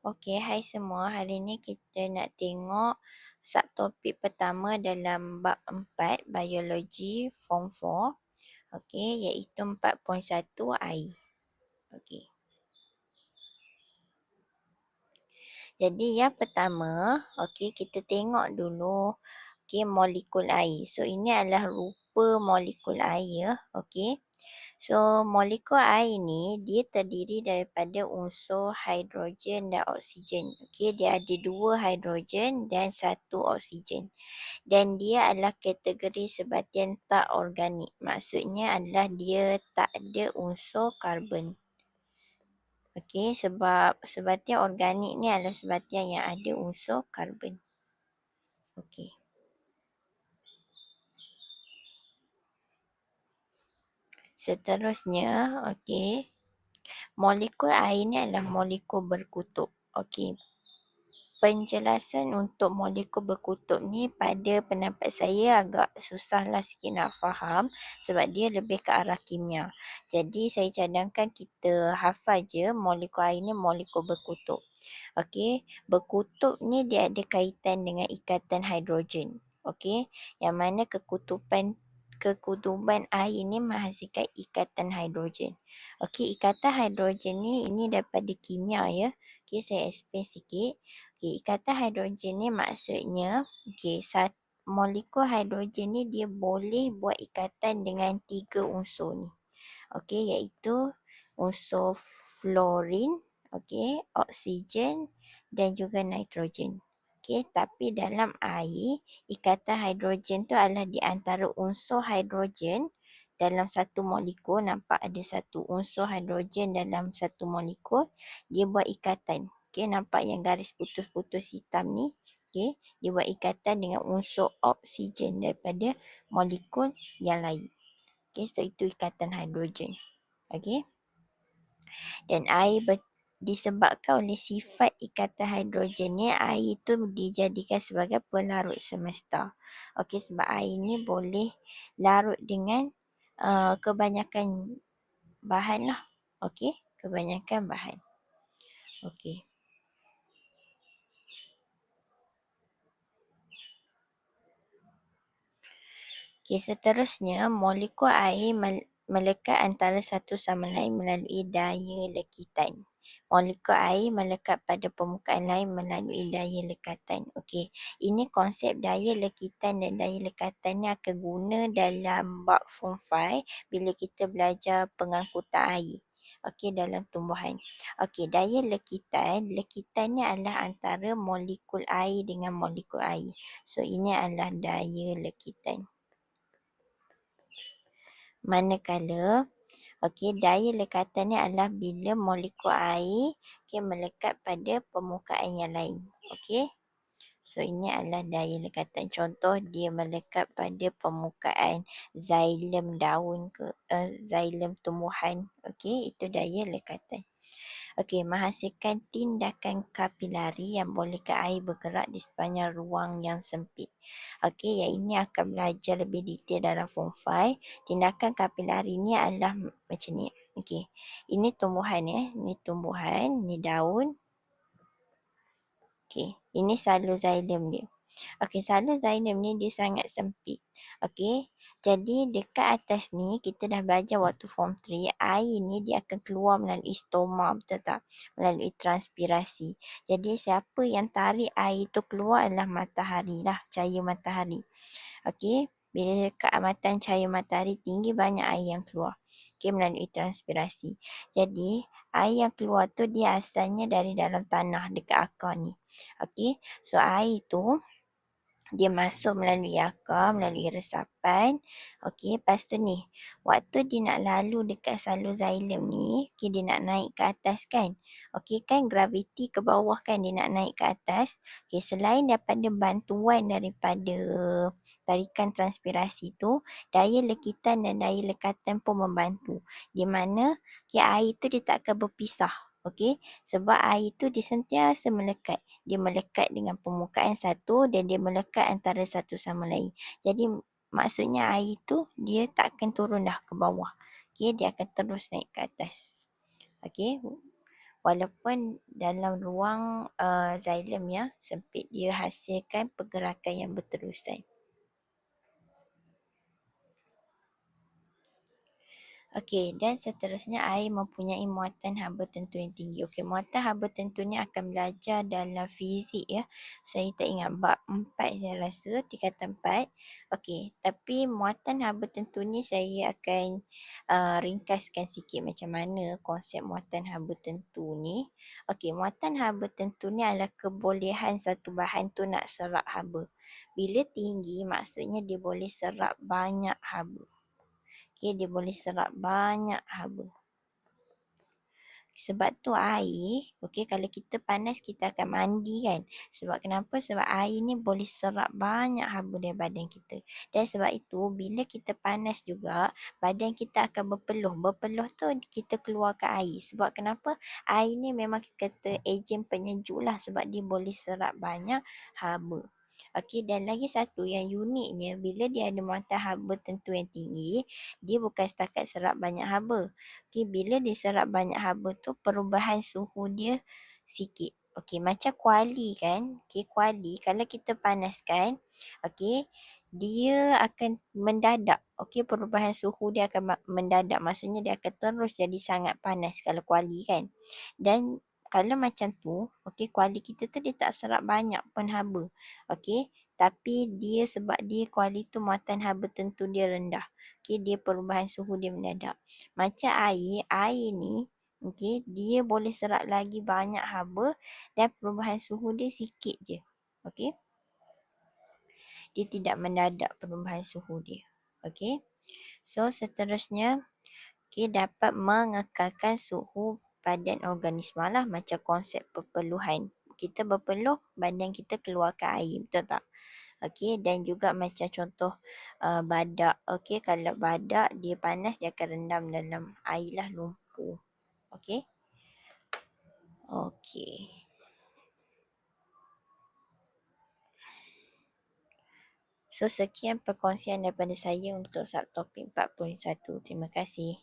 Okey, hai semua. Hari ni kita nak tengok subtopik pertama dalam bab 4 Biologi Form 4. Okey, iaitu 4.1 air. Okey. Jadi yang pertama, okey kita tengok dulu molekul air. So ini adalah rupa molekul air ya. Okey. So, molekul air ni dia terdiri daripada unsur hidrogen dan oksigen. Okey, dia ada 2 hidrogen dan 1 oksigen. Dan dia adalah kategori sebatian tak organik. Maksudnya adalah dia tak ada unsur karbon. Okey, sebab sebatian organik ni adalah sebatian yang ada unsur karbon. Okey. Seterusnya, okey. Molekul air ni adalah molekul berkutub. Okey. Penjelasan untuk molekul berkutub ni pada pendapat saya agak susahlah sikit nak faham sebab dia lebih ke arah kimia. Jadi saya cadangkan kita hafal je molekul air ni molekul berkutub. Okey, berkutub ni dia ada kaitan dengan ikatan hidrogen. Okey, yang mana kekutuban air ni menghasilkan ikatan hidrogen. Okey, ikatan hidrogen ni ini daripada kimia ya. Okey, saya explain sikit. Okey, ikatan hidrogen ni maksudnya molekul hidrogen ni dia boleh buat ikatan dengan 3 unsur ni. Okey, iaitu unsur fluorine, okey, oksigen dan juga nitrogen. Okey, tapi dalam air, ikatan hidrogen tu adalah di antara unsur hidrogen dalam satu molekul. Nampak ada satu unsur hidrogen dalam satu molekul, dia buat ikatan. Okey, nampak yang garis putus-putus hitam ni. Okey, dia buat ikatan dengan unsur oksigen daripada molekul yang lain. Okey, so itu ikatan hidrogen. Okey. Dan air disebabkan oleh sifat ikatan hidrogen ni, air itu dijadikan sebagai pelarut semesta. Okey, sebab air ni boleh larut dengan kebanyakan bahan lah. Okey, kebanyakan bahan. Okey. Okey, seterusnya molekul air melekat antara satu sama lain melalui daya lekitan. Molekul air melekat pada permukaan lain melalui daya lekatan. Okey, ini konsep daya lekitan dan daya lekatan ni akan guna dalam bab form 5 bila kita belajar pengangkutan air. Okey, dalam tumbuhan. Okey, daya lekitan ni adalah antara molekul air dengan molekul air. So ini adalah daya lekitan. Manakala daya lekatan ni adalah bila molekul air melekat pada permukaan yang lain. Okey. So ini adalah daya lekatan. Contoh dia melekat pada permukaan xylem daun xylem tumbuhan. Okey, itu daya lekatan. Okey, menghasilkan tindakan kapilari yang bolehkan air bergerak di sepanjang ruang yang sempit. Okey, yang ini akan belajar lebih detail dalam form 5. Tindakan kapilari ni adalah macam ni. Okey, ini tumbuhan ya. Ini tumbuhan, ini daun. Okey, ini xylem dia. Okey, xylem ni dia sangat sempit. Okey, jadi dekat atas ni kita dah belajar waktu form 3, air ni dia akan keluar melalui stoma, betul tak? Melalui transpirasi. Jadi siapa yang tarik air tu keluar adalah matahari lah, cahaya matahari. Okey, bila keamatan cahaya matahari tinggi, banyak air yang keluar. Okey, melalui transpirasi. Jadi air yang keluar tu dia asalnya dari dalam tanah dekat akar ni. Okey, so air tu dia masuk melalui akar, melalui resapan. Okey, lepas tu ni, waktu dia nak lalu dekat salur xylem ni, dia nak naik ke atas kan. Okey kan, graviti ke bawah kan, dia nak naik ke atas. Okey, selain daripada bantuan daripada tarikan transpirasi tu, daya lekitan dan daya lekatan pun membantu. Di mana air tu dia tak akan berpisah. Okey, sebab air tu dia sentiasa melekat. Dia melekat dengan permukaan satu dan dia melekat antara satu sama lain. Jadi maksudnya air tu dia tak akan turun dah ke bawah. Okey, dia akan terus naik ke atas. Okey. walaupun dalam ruang xylem yang sempit, dia hasilkan pergerakan yang berterusan. Okey, dan seterusnya air mempunyai muatan haba tentu yang tinggi. Okey, muatan haba tentu ni akan belajar dalam fizik ya. Saya tak ingat bab 4 saya rasa, tingkatan 4. Okey, tapi muatan haba tentu ni saya akan ringkaskan sikit macam mana konsep muatan haba tentu ni. Okey, muatan haba tentu ni adalah kebolehan satu bahan tu nak serap haba. Bila tinggi maksudnya dia boleh serap banyak haba. Okey, dia boleh serap banyak haba. Sebab tu air, okey, kalau kita panas kita akan mandi kan. Sebab kenapa? Sebab air ni boleh serap banyak haba dari badan kita. Dan sebab itu bila kita panas juga, badan kita akan berpeluh. Berpeluh tu kita keluarkan air. Sebab kenapa? Air ni memang kita kata ejen penyejuk lah sebab dia boleh serap banyak haba. Okey, dan lagi satu yang uniknya bila dia ada muatan haba tentu yang tinggi, dia bukan setakat serap banyak haba. Okey, bila dia serap banyak haba tu perubahan suhu dia sikit. Okey, macam kuali kan. Okey, kuali kalau kita panaskan, okey, dia akan mendadak. Okey, perubahan suhu dia akan mendadak. Maksudnya dia akan terus jadi sangat panas kalau kuali kan. Dan kalau macam tu, okey, kuali kita tu dia tak serap banyak pun haba. Okey, tapi dia sebab dia kuali tu muatan haba tentu dia rendah. Okey, dia perubahan suhu dia mendadak. Macam air ni, okey, dia boleh serap lagi banyak haba dan perubahan suhu dia sikit je. Okey, dia tidak mendadak perubahan suhu dia. Okey, so seterusnya, okey, dapat mengekalkan suhu badan organisma lah macam konsep perpeluhan. Kita berpeluh, badan kita keluarkan air, betul tak? Okey, dan juga macam contoh badak. Okey, kalau badak dia panas dia akan rendam dalam air lah, lumpur. Okey. Okey. So sekian perkongsian daripada saya untuk subtopik 4.1. Terima kasih.